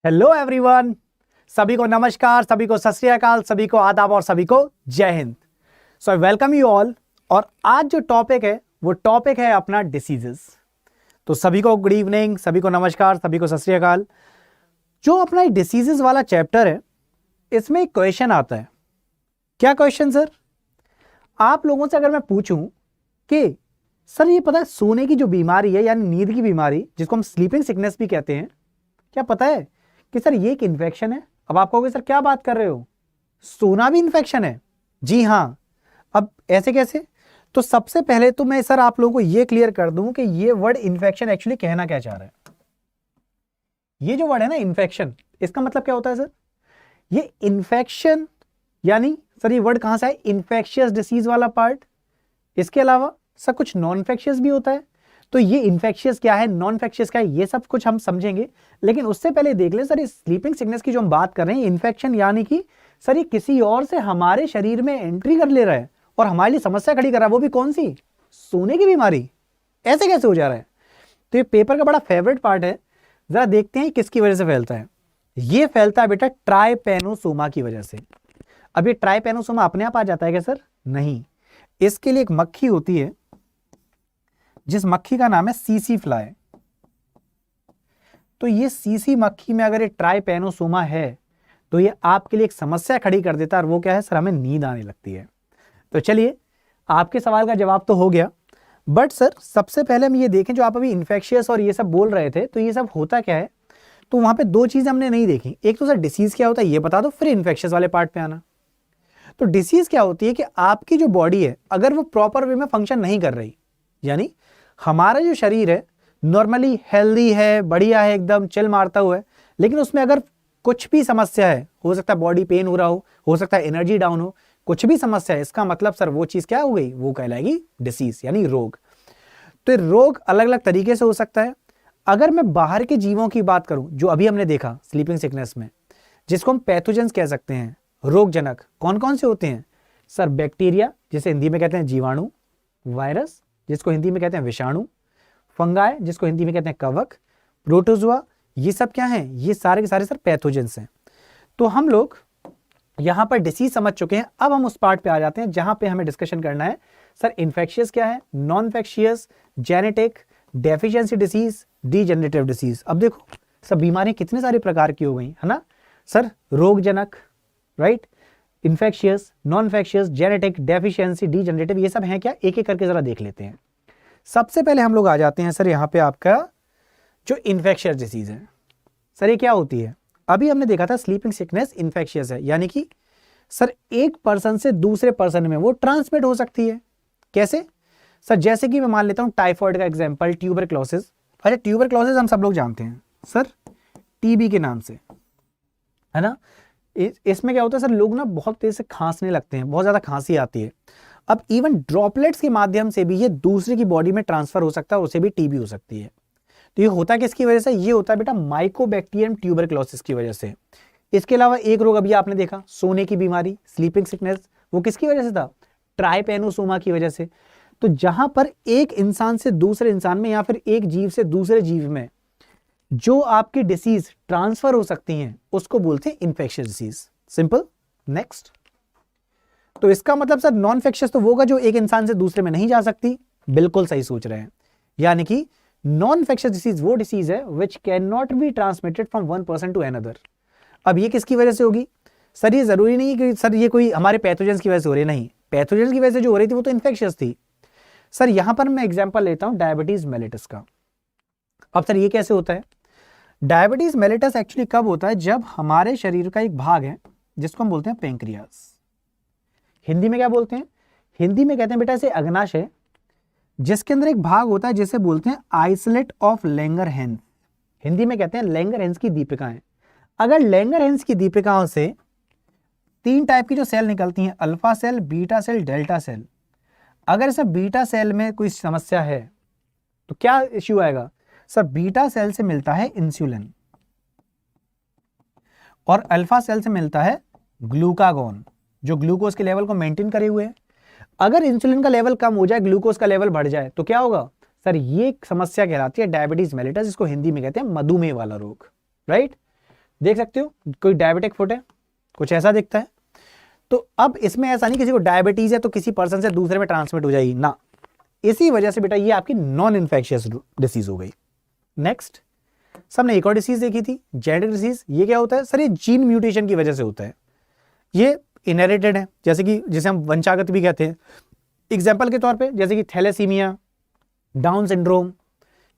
Hello everyone, सभी को नमस्कार, सभी को सत श्री अकाल, सभी को आदाब और सभी को जय हिंद। सो आई वेलकम यू ऑल। और आज जो टॉपिक है वो टॉपिक है अपना डिसीजेस। तो सभी को गुड इवनिंग, सभी को नमस्कार, सभी को सत श्री अकाल। जो अपना डिसीजेस वाला चैप्टर है इसमें एक क्वेश्चन आता है। क्या क्वेश्चन सर? आप लोगों से अगर मैं पूछूं कि सर ये पता है सोने की जो बीमारी है यानी नींद की बीमारी जिसको हम स्लीपिंग सिकनेस भी कहते हैं, क्या पता है कि सर ये एक इन्फेक्शन है? अब आप कहोगे सर क्या बात कर रहे हो, सोना भी इन्फेक्शन है? जी हाँ। अब ऐसे कैसे? तो सबसे पहले तो मैं सर आप लोगों को ये क्लियर कर दूं कि ये वर्ड इन्फेक्शन एक्चुअली कहना क्या चाह रहा है। ये जो वर्ड है ना इन्फेक्शन, इसका मतलब क्या होता है सर? ये इन्फेक्शन यानी सर ये वर्ड कहां से है? इन्फेक्शियस डिसीज वाला पार्ट। इसके अलावा सर कुछ नॉन इन्फेक्शियस भी होता है। तो ये इन्फेक्शियस क्या है, नॉन इन्फेक्शियस क्या है, ये सब कुछ हम समझेंगे। लेकिन उससे पहले देख लें सर, इस स्लीपिंग सिकनेस की जो हम बात कर रहे हैं, इन्फेक्शन यानी कि सर ये किसी और से हमारे शरीर में एंट्री कर ले रहा है और हमारे लिए समस्या खड़ी कर रहा है, वो भी कौन सी? सोने की बीमारी। ऐसे कैसे हो जा रहा है? तो ये पेपर का बड़ा फेवरेट पार्ट है। जरा देखते हैं किसकी वजह से फैलता है। ये फैलता है बेटा ट्राइपेनोसोमा की वजह से। अब ये ट्राइपेनोसोमा अपने आप आ जाता है क्या सर? नहीं, इसके लिए एक मक्खी होती है जिस मक्खी का नाम है सीसी फ्लाई। तो ये सीसी मक्खी में अगर ये ट्राइपेनोसोमा है तो ये आपके लिए एक समस्या खड़ी कर देता है, और वो क्या है सर? हमें नींद आने लगती है। तो चलिए, आपके सवाल का जवाब तो हो गया, बट सर सबसे पहले हम ये देखें, जो आप अभी इन्फेक्शियस और ये सब बोल रहे थे, तो ये सब होता क्या है? तो वहां पे दो चीजें हमने नहीं देखी। एक तो सर डिसीज क्या होता है ये बता दो, फिर इन्फेक्शियस वाले पार्ट पे आना। तो डिसीज क्या होती है कि आपकी जो बॉडी है अगर वो प्रॉपर वे में फंक्शन नहीं कर रही, यानी हमारा जो शरीर है नॉर्मली हेल्दी है, बढ़िया है, एकदम चिल मारता हुआ है, लेकिन उसमें अगर कुछ भी समस्या है, हो सकता है बॉडी पेन हो रहा हो सकता है एनर्जी डाउन हो, कुछ भी समस्या है, इसका मतलब सर वो चीज क्या हो गई? वो कहलाएगी डिसीज यानी रोग। तो रोग अलग अलग तरीके से हो सकता है। अगर मैं बाहर के जीवों की बात करूं, जो अभी हमने देखा स्लीपिंग सिकनेस में, जिसको हम पैथोजेंस कह सकते हैं, रोगजनक, कौन कौन से होते हैं सर? बैक्टीरिया जिसे हिंदी में कहते हैं जीवाणु, वायरस जिसको हिंदी में कहते हैं विषाणु, फंगाई जिसको हिंदी में कहते हैं कवक, प्रोटोजुआ, ये सब क्या हैं? ये सारे के सारे सर पैथोजेंस हैं। तो हम लोग यहां पर डिसीज समझ चुके हैं। अब हम उस पार्ट पे आ जाते हैं जहां पे हमें डिस्कशन करना है सर इन्फेक्शियस क्या है, non infectious, genetic, deficiency disease, degenerative disease. अब देखो सर बीमारियां कितने सारे प्रकार की हो गई है ना सर? रोगजनक, right, infectious, non infectious, genetic, deficiency, degenerative, ये सब हैं क्या? एक एक करके जरा देख लेते हैं। सबसे पहले हम लोग आ जाते हैं सर यहाँ पे आपका जो इन्फेक्शियस डिसीज है। सर ये क्या होती है? अभी हमने देखा था स्लीपिंग सिकनेस इन्फेक्शियस है, यानी कि सर एक पर्सन से दूसरे पर्सन में वो ट्रांसमिट हो सकती है। कैसे सर? जैसे कि मैं मान लेता हूं टाइफॉइड का एग्जांपल, ट्यूबरक्लोसिस। अच्छा, ट्यूबरक्लोसिस हम सब लोग जानते हैं सर टीबी के नाम से, है ना? इसमें क्या होता है सर? लोग ना बहुत तेज से खांसने लगते हैं, बहुत ज्यादा खांसी आती है। अब इवन ड्रॉपलेट्स के माध्यम से भी ये दूसरे की बॉडी में ट्रांसफर हो सकता है, उसे भी टीबी हो सकती है। तो ये होता किसकी वजह से? ये होता है बेटा माइकोबैक्टीरियम ट्यूबरक्लोसिस की वजह से। इसके अलावा एक रोग अभी आपने देखा, सोने की बीमारी, स्लीपिंग सिकनेस, वो किसकी वजह से था? ट्राइपेनोसोमा की वजह से। तो जहां पर एक इंसान से दूसरे इंसान में या फिर एक जीव से दूसरे जीव में जो आपकी डिसीज ट्रांसफर हो सकती हैं उसको बोलते हैं इन्फेक्शियस डिसीज। सिंपल। नेक्स्ट। तो इसका मतलब सर नॉन इन्फेक्शियस तो वो होगा जो एक इंसान से दूसरे में नहीं जा सकती। बिल्कुल सही सोच रहे हैं, यानी कि नॉन इन्फेक्शियस डिसीज वो डिसीज है which can not be transmitted from one person to another. अब ये किसकी वजह से होगी सर? ये जरूरी नहीं कि सर ये कोई हमारे पैथोजेंस की वजह से हो रही है, नहीं, पैथोजेंस की वजह से जो हो रही थी वो तो इन्फेक्शियस थी। सर यहां पर मैं एग्जाम्पल लेता हूं डायबिटीज मेलिटस का। अब सर ये कैसे होता है? डायबिटीज मेलिटस एक्चुअली कब होता है? जब हमारे शरीर का एक भाग है जिसको हम बोलते हैं पेंक्रियास। हिंदी में क्या बोलते हैं? हिंदी में कहते हैं बेटा इसे अग्नाशय, जिसके अंदर एक भाग होता है जिसे बोलते हैं आइसोलेट ऑफ लैंगरहैंस। हिंदी में कहते हैं लैंगरहैंस की दीपिकाएं। अगर लैंगरहैंस की दीपिकाओं से तीन टाइप की जो सेल निकलती हैं, alpha cell, beta cell, delta cell, अगर इसे बीटा सेल में कोई समस्या है तो क्या इश्यू आएगा सर? बीटा सेल से मिलता है इंसुलिन और अल्फा सेल से मिलता है ग्लूकागोन, जो ग्लूकोज के लेवल को मेंटेन करे हुए है। अगर इंसुलिन का लेवल कम हो जाए, ग्लूकोज का लेवल बढ़ जाए तो क्या होगा सर? ये एक समस्या कहलाती है डायबिटीज मेलिटस, जिसको हिंदी में कहते हैं मधुमेह वाला रोग, राइट। देख सकते हो कोई डायबिटिक फुट है, कुछ ऐसा दिखता है। तो अब इसमें ऐसा नहीं किसी को डायबिटीज है तो किसी पर्सन से दूसरे में ट्रांसमिट हो जाएगी ना, इसी वजह से बेटा ये आपकी नॉन इन्फेक्शियस डिसीज हो गई। नेक्स्ट सबने एक और डिसीज देखी थी जेनेटिक डिसीज। ये क्या होता है सर, ये जीन म्यूटेशन की वजह से होता है, ये इनहेरिटेड है, जैसे कि जिसे हम वंशागत भी कहते हैं। एग्जाम्पल के तौर पे जैसे कि थैलेसीमिया, डाउन सिंड्रोम,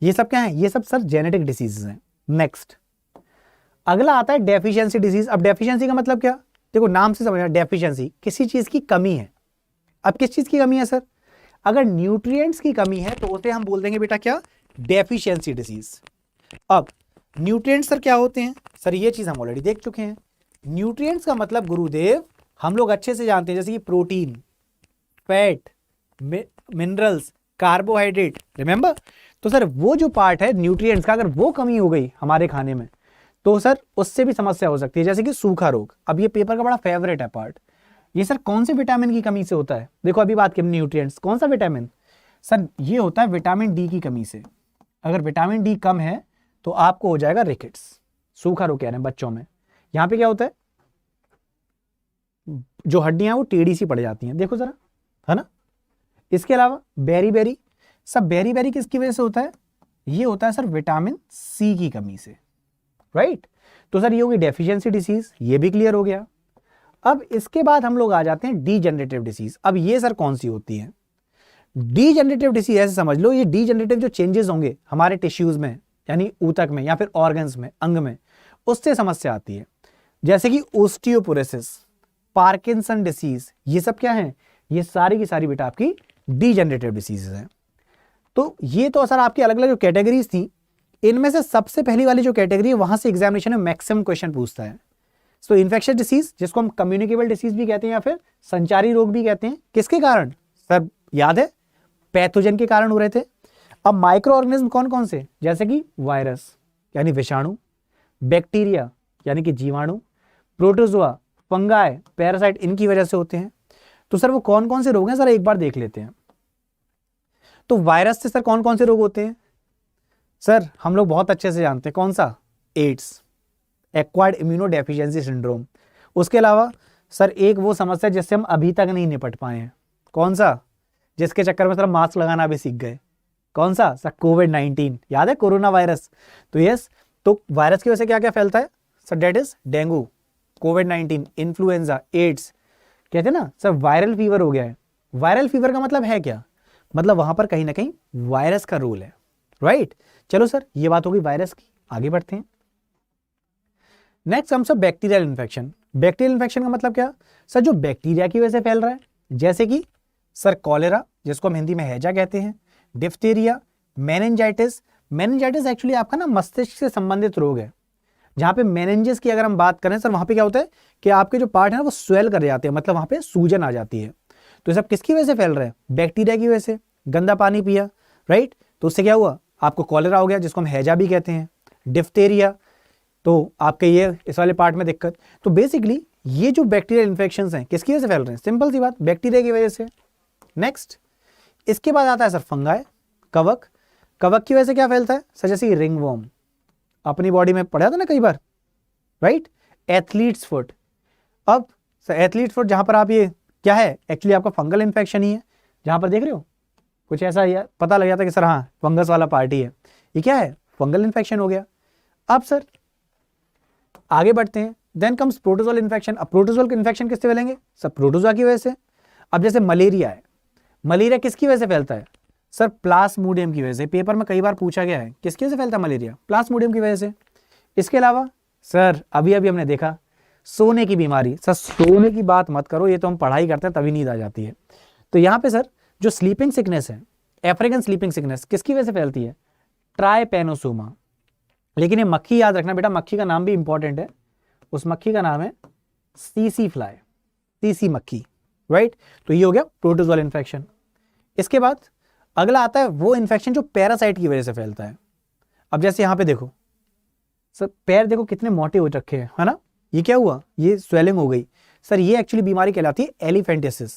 ये सब क्या है, ये सब सर जेनेटिक डिसीजेज हैं। नेक्स्ट अगला आता है डेफिशिएंसी डिसीज। अब डेफिशिएंसी का मतलब क्या, देखो नाम से समझना, डेफिशिएंसी किसी चीज की कमी है। अब किस चीज की कमी है सर, अगर न्यूट्रिएंट्स की कमी है तो उसे हम बोल देंगे बेटा क्या, डेफिशिएंसी डिसीज। अब न्यूट्रिएंट्स सर क्या होते हैं, सर ये चीज हम ऑलरेडी देख चुके हैं। न्यूट्रिएंट्स का मतलब गुरुदेव हम लोग अच्छे से जानते हैं, जैसे कि protein, fat, minerals, carbohydrate, remember. तो सर वो जो पार्ट है न्यूट्रिएंट्स का, अगर वो कमी हो गई हमारे खाने में तो सर उससे भी समस्या हो सकती है, जैसे कि सूखा रोग। अब ये पेपर का बड़ा फेवरेट है पार्ट, ये सर कौन से विटामिन की कमी से होता है। देखो अभी बात की न्यूट्रिएंट्स, कौन सा विटामिन सर, ये होता है विटामिन डी की कमी से। अगर विटामिन डी कम है तो आपको हो जाएगा रिकेट्स, सूखा रोग कह रहे हैं बच्चों में। यहां पे क्या होता है, जो हड्डियां वो टेढ़ी सी पड़ जाती हैं, देखो जरा, है ना। इसके अलावा बेरी बेरी, सब बेरी बेरी किसकी वजह से होता है, ये होता है सर विटामिन सी की कमी से, राइट। तो सर ये होगी डेफिशिएंसी डिसीज, ये भी क्लियर हो गया। अब इसके बाद हम लोग आ जाते हैं डीजेनरेटिव डिसीज। अब ये सर कौन सी होती है, डीजेनरेटिव डिसीज ऐसे समझ लो, ये डीजेनरेटिव जो चेंजेस होंगे हमारे टिश्यूज में, यानी ऊतक में या फिर ऑर्गन्स में, अंग में, उससे समस्या आती है। जैसे कि ओस्टियोपोरोसिस, पार्किंसन डिसीज, ये सब क्या है, ये सारी की सारी बेटा आपकी डीजेनरेटिव डिसीजेज हैं। तो ये तो सर आपकी अलग अलग जो कैटेगरीज थी, इनमें से सबसे पहली वाली जो कैटेगरी है वहां से एग्जामिनेशन में मैक्सिमम क्वेश्चन पूछता है। सो इन्फेक्शियस डिसीज, जिसको हम कम्युनिकेबल डिसीज भी कहते हैं या फिर संचारी रोग भी कहते हैं, किसके कारण सर, याद है पैथोजन के कारण हो रहे थे। अब माइक्रो ऑर्गेनिज्म कौन कौन से, जैसे कि वायरस यानी विषाणु, बैक्टीरिया यानी कि जीवाणु, प्रोटोजोआ, फंगाई, पैरासाइट, इनकी वजह से होते हैं। तो सर वो कौन कौन से रोग हैं सर एक बार देख लेते हैं। तो वायरस से सर कौन कौन से रोग होते हैं, सर हम लोग बहुत अच्छे से जानते हैं, कौन सा, एड्स, एक्वायर्ड इम्यूनोडेफिशिएंसी सिंड्रोम। उसके अलावा सर एक वो समस्या जिससे हम अभी तक नहीं निपट पाए हैं, कौन सा, जिसके चक्कर में सर मास्क लगाना भी सीख गए, कौन सा सर, कोविड-19, याद है कोरोना वायरस। तो यस, तो वायरस की वजह से क्या क्या फैलता है सर, डेट इज डेंगू, कोविड-19, इन्फ्लुएंजा, एड्स, कहते हैं ना सर वायरल फीवर हो गया है। वायरल फीवर का मतलब है क्या, मतलब वहां पर कहीं ना कहीं वायरस का रोल है, राइट। चलो सर ये बात होगी वायरस की, आगे बढ़ते हैं। नेक्स्ट हम सब बैक्टीरियल इन्फेक्शन। बैक्टीरियल इन्फेक्शन का मतलब क्या सर, जो बैक्टीरिया की वजह से फैल रहा है, जैसे कि सर कॉलेरा, जिसको हम हिंदी में हैजा कहते हैं, डिफ्थीरिया, मेनिंजाइटिस। मेनिंजाइटिस एक्चुअली आपका ना मस्तिष्क से संबंधित रोग है, जहां पे मेनिंजेस की अगर हम बात करें सर, वहां पे क्या होता है कि आपके जो पार्ट है ना वो स्वेल कर जाते हैं, मतलब वहां पे सूजन आ जाती है। तो ये सब किसकी वजह से फैल रहा है, बैक्टीरिया की वजह से। गंदा पानी पिया, राइट, तो उससे क्या हुआ, आपको कॉलेरा हो गया, जिसको हम हैजा भी कहते हैं। डिफ्थीरिया, तो आपके ये इस वाले पार्ट में दिक्कत। तो बेसिकली ये जो बैक्टीरियल इन्फेक्शंस हैं किसकी वजह से फैल रहे हैं, सिंपल सी बात, बैक्टीरिया की वजह से। नेक्स्ट इसके बाद आता है सर फंगाई, कवक। कवक की वजह से क्या फैलता है सर, जैसे रिंगवॉर्म, अपनी बॉडी में पढ़ा था ना कई बार, राइट। एथलीट्स फुट, अब सर एथलीट फुट जहां पर आप, ये क्या है एक्चुअली आपका फंगल इन्फेक्शन ही है, जहां पर देख रहे हो कुछ ऐसा या पता लग जाता है कि सर हाँ फंगस वाला पार्ट ही है, ये क्या है, फंगल इन्फेक्शन हो गया। अब सर आगे बढ़ते हैं, देन कम्स प्रोटोजोल इन्फेक्शन। अब प्रोटोजोल इन्फेक्शन किससे फैलेंगे सर, प्रोटोजोआ की वजह से। अब जैसे मलेरिया है, मलेरिया किसकी वजह से फैलता है सर, प्लाज्मोडियम की वजह से। पेपर में कई बार पूछा गया है किसकी वजह से फैलता है मलेरिया, प्लाज्मोडियम की वजह से। इसके अलावा सर अभी अभी हमने देखा सोने की बीमारी, सर सोने की बात मत करो, ये तो हम पढ़ाई करते हैं तभी नींद आ जाती है। तो यहाँ पे सर जो स्लीपिंग सिकनेस है, अफ्रीकन स्लीपिंग सिकनेस, किसकी वजह से फैलती है, ट्राइपेनोसोमा। लेकिन ये मक्खी याद रखना बेटा, मक्खी का नाम भी इंपॉर्टेंट है, उस मक्खी का नाम है सीसी फ्लाई, सीसी मक्खी, राइट। तो ये हो गया प्रोटोजोल इन्फेक्शन। इसके बाद अगला आता है वो इन्फेक्शन जो पैरासाइट की वजह से फैलता है। अब जैसे यहाँ पे देखो सर, पैर देखो कितने मोटे हो रखे हैं, है ना, ये क्या हुआ, ये स्वेलिंग हो गई सर, ये एक्चुअली बीमारी कहलाती है एलिफेंटिसिस।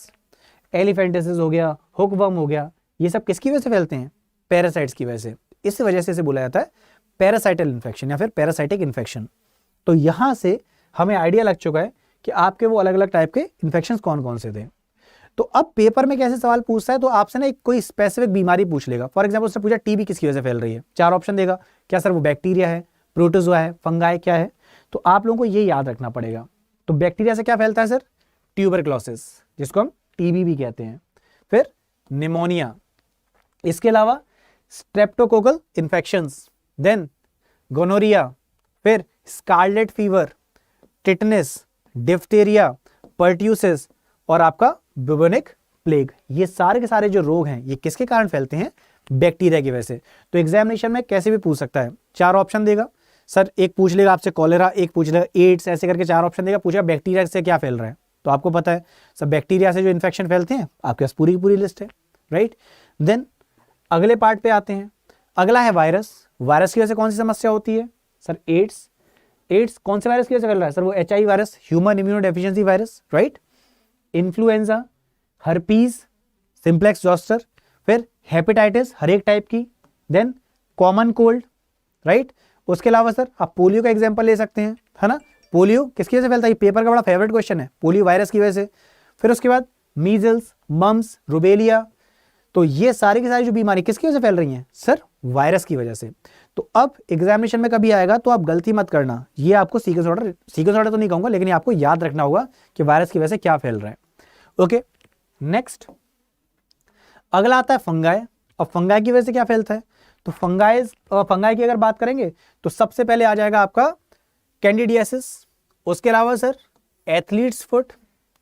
एलिफेंटिसिस हो गया, हुकवर्म हो गया, ये सब किसकी वजह से फैलते हैं, पैरासाइट्स की वजह से। इस वजह से इसे बोला जाता है पैरासाइटल इन्फेक्शन या फिर पैरासाइटिक इन्फेक्शन। तो यहाँ से हमें आइडिया लग चुका है कि आपके वो अलग अलग टाइप के इन्फेक्शन कौन कौन से थे। तो अब पेपर में कैसे सवाल पूछता है, तो आपसे ना एक कोई स्पेसिफिक बीमारी पूछ लेगा। फॉर एग्जाम्पल उसने पूछा टीबी किसकी वजह से फैल रही है, 4 ऑप्शन देगा, क्या सर वो बैक्टीरिया है, प्रोटोजोआ है, फंगाई क्या है। तो आप लोगों को ये याद रखना पड़ेगा। तो बैक्टीरिया से क्या फैलता है सर, ट्यूबरक्लोसिस, जिसको हम टीबी भी कहते हैं, फिर निमोनिया, इसके अलावा स्ट्रेप्टोकोकल इन्फेक्शंस, देन गोनोरिया, फिर स्कारलेट फीवर, टिटनेस, डिफ्टेरिया, पर्ट्यूसिस और आपका बुबोनिक प्लेग। ये सारे के सारे जो रोग हैं ये किसके कारण फैलते हैं, बैक्टीरिया की वजह से। तो एग्जामिनेशन में कैसे भी पूछ सकता है, 4 ऑप्शन देगा सर, एक पूछ लेगा आपसे कॉलेरा, एक पूछ लेगा एड्स, ऐसे करके 4 ऑप्शन देगा, पूछेगा बैक्टीरिया से क्या फैल रहा है। तो आपको पता है सब बैक्टीरिया से जो इन्फेक्शन फैलते हैं, आपके पास पूरी की पूरी लिस्ट है, राइट। देन अगले पार्ट पे आते हैं, अगला है वायरस। वायरस की वजह से कौन सी समस्या होती है सर, एड्स। एड्स कौन से वायरस की वजह से फैल रहा है सर, वो HIV virus, human immuno deficiency virus, right. Influenza, herpes simplex zoster, फिर हेपेटाइटिस हर एक टाइप की, देन कॉमन कोल्ड, राइट। उसके अलावा सर आप पोलियो का एग्जांपल ले सकते हैं, है ना। पोलियो किसकी वजह से फैलता है, पेपर का बड़ा फेवरेट क्वेश्चन है, पोलियो वायरस की वजह से। फिर उसके बाद मीजल्स, मम्स, रुबेलिया। तो ये सारी की सारी जो बीमारी किसकी वजह से फैल रही हैं सर, वायरस की वजह से। तो अब एग्जामिनेशन में कभी आएगा तो आप गलती मत करना, ये आपको सीक्वेंस ऑर्डर तो नहीं कहूंगा, लेकिन आपको याद रखना होगा कि वायरस की वजह से क्या फैल रहा है। ओके, नेक्स्ट अगला आता है फंगाई। अब फंगाई की वजह से क्या फैलता है, तो फंगाई की अगर बात करेंगे तो सबसे पहले आ जाएगा आपका कैंडिडियासिस। उसके अलावा सर एथलीट्स फुट,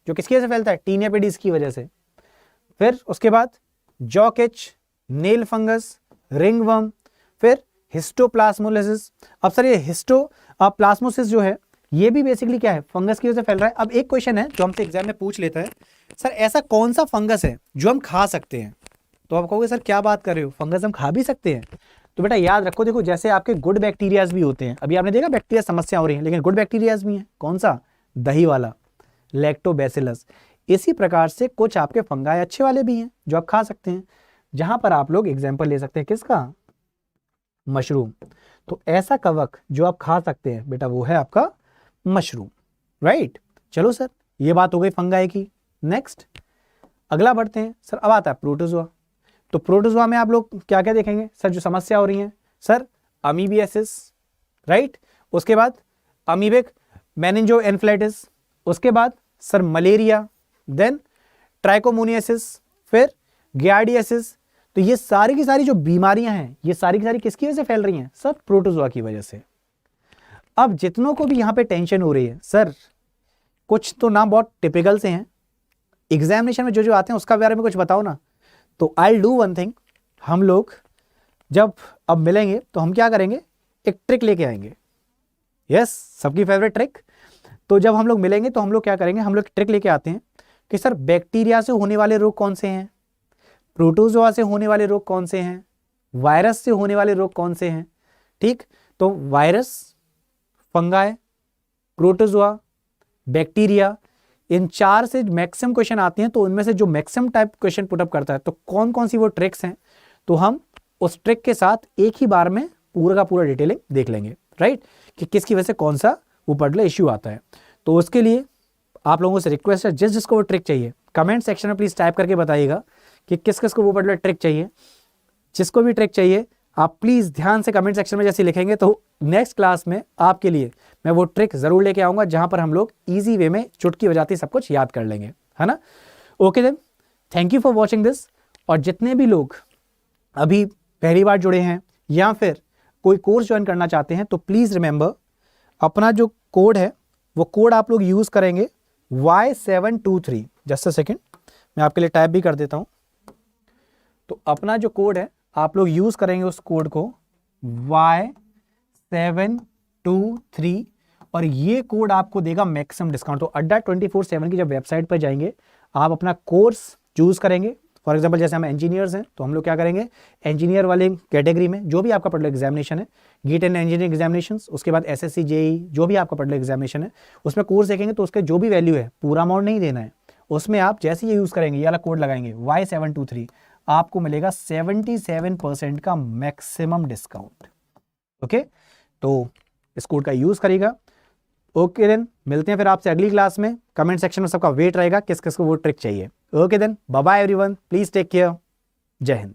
जो किसकी वजह से फैलता है, टीनिया पेडिस की वजह से। फिर उसके बाद jock itch, nail fungus, ringworm, फिर हिस्टोप्लाज्मोलिसिस। अब सर ये हिस्टोप्लाज्मोसिस जो है ये भी बेसिकली क्या है, फंगस की वजह से फैल रहा है। अब एक क्वेश्चन है जो हमसे एग्जाम में पूछ लेता है, सर ऐसा कौन सा फंगस है जो हम खा सकते हैं। तो आप कहोगे सर क्या बात कर रहे हो, फंगस हम खा भी सकते हैं। तो बेटा याद रखो, देखो जैसे आपके गुड बैक्टीरियाज भी होते हैं, अभी आपने देखा बैक्टीरिया समस्या हो रही है, लेकिन गुड बैक्टीरियाज भी हैं, कौन सा, दही वाला, लैक्टोबैसिलस। इसी प्रकार से कुछ आपके फंगाई अच्छे वाले भी हैं जो आप खा सकते हैं, जहां पर आप लोग एग्जाम्पल ले सकते हैं किसका, मशरूम। तो ऐसा कवक जो आप खा सकते हैं बेटा वो है आपका मशरूम, राइट। चलो सर ये बात हो गई फंगाई की। नेक्स्ट अगला बढ़ते हैं सर, अब आता है प्रोटोजोआ। तो प्रोटोजोआ में आप लोग क्या क्या देखेंगे सर, जो समस्या हो रही है सर, अमीबियासिस, राइट। उसके बाद अमीबिक मेनिंजोएन्फ्लाइटिस, उसके बाद सर मलेरिया, देन ट्राइकोमोनियासिस, फिर गियार्डियासिस। तो ये सारी की सारी जो बीमारियां हैं ये सारी की सारी किसकी वजह से फैल रही हैं सर, प्रोटोजोआ की वजह से। अब जितनों को भी यहां पे टेंशन हो रही है सर, कुछ तो नाम बहुत टिपिकल से हैं, एग्जामिनेशन में जो जो आते हैं उसका बारे में कुछ बताओ ना। तो आई डू वन थिंग, हम लोग जब अब मिलेंगे तो हम क्या करेंगे, एक ट्रिक लेके आएंगे। यस, सबकी फेवरेट ट्रिक। तो जब हम लोग मिलेंगे तो हम लोग क्या करेंगे, हम लोग ट्रिक लेके आते हैं कि सर बैक्टीरिया से होने वाले रोग कौन से हैं, प्रोटोजोआ से होने वाले रोग कौन से हैं, वायरस से होने वाले रोग कौन से हैं। ठीक, तो वायरस, फंगाई, प्रोटोजोआ, बैक्टीरिया, इन 4 से मैक्सिमम क्वेश्चन आते हैं। तो उनमें से जो मैक्सिमम टाइप क्वेश्चन पुटअप करता है, तो कौन कौन सी वो ट्रिक्स हैं, तो हम उस ट्रिक के साथ एक ही बार में पूरा का पूरा डिटेलिंग देख लेंगे, राइट, कि किसकी वजह से कौन सा वो पर्टिकुलर इश्यू आता है। तो उसके लिए आप लोगों से रिक्वेस्ट है, जिस जिसको वो ट्रिक चाहिए कमेंट सेक्शन में प्लीज टाइप करके बताइएगा कि किस किस को वो पर्टिकुलर ट्रिक चाहिए। जिसको भी ट्रिक चाहिए आप प्लीज ध्यान से कमेंट सेक्शन में जैसे लिखेंगे, तो नेक्स्ट क्लास में आपके लिए मैं वो ट्रिक जरूर लेके आऊंगा, जहां पर हम लोग इजी वे में चुटकी बजाते सब कुछ याद कर लेंगे, है ना। Okay then, thank you for watching this. और जितने भी लोग अभी पहली बार जुड़े हैं या फिर कोई कोर्स ज्वाइन करना चाहते हैं, तो प्लीज रिमेंबर अपना जो कोड है वो कोड आप लोग यूज करेंगे Y723। जस्ट अ सेकेंड, मैं आपके लिए टाइप भी कर देता हूं। तो अपना जो कोड है आप लोग यूज करेंगे उस कोड को Y723, और ये कोड आपको देगा मैक्सिमम डिस्काउंट। तो अड्डा 24/7 की जब वेबसाइट पर जाएंगे आप अपना कोर्स चूज करेंगे। फॉर एग्जांपल जैसे हम इंजीनियर्स हैं तो हम लोग क्या करेंगे, इंजीनियर वाले कैटेगरी में जो भी आपका पर्टिकुलर एग्जामिनेशन है, गेट एंड इंजीनियरिंग एग्जामिनेशन, उसके बाद SSC JEE जो भी आपका पर्टिकुलर एग्जामिनेशन है, उसमें कोर्स देखेंगे तो उसके जो भी वैल्यू है पूरा अमाउंट नहीं देना है, उसमें आप जैसे ये यूज करेंगे, ये वाला कोड लगाएंगे Y723, आपको मिलेगा 77% का मैक्सिमम डिस्काउंट। ओके, तो इस कोड का यूज करिएगा। ओके देन, मिलते हैं फिर आपसे अगली क्लास में। कमेंट सेक्शन में सबका वेट रहेगा किस किस को वो ट्रिक चाहिए। Okay then, bye bye everyone, please take care, जय हिंद।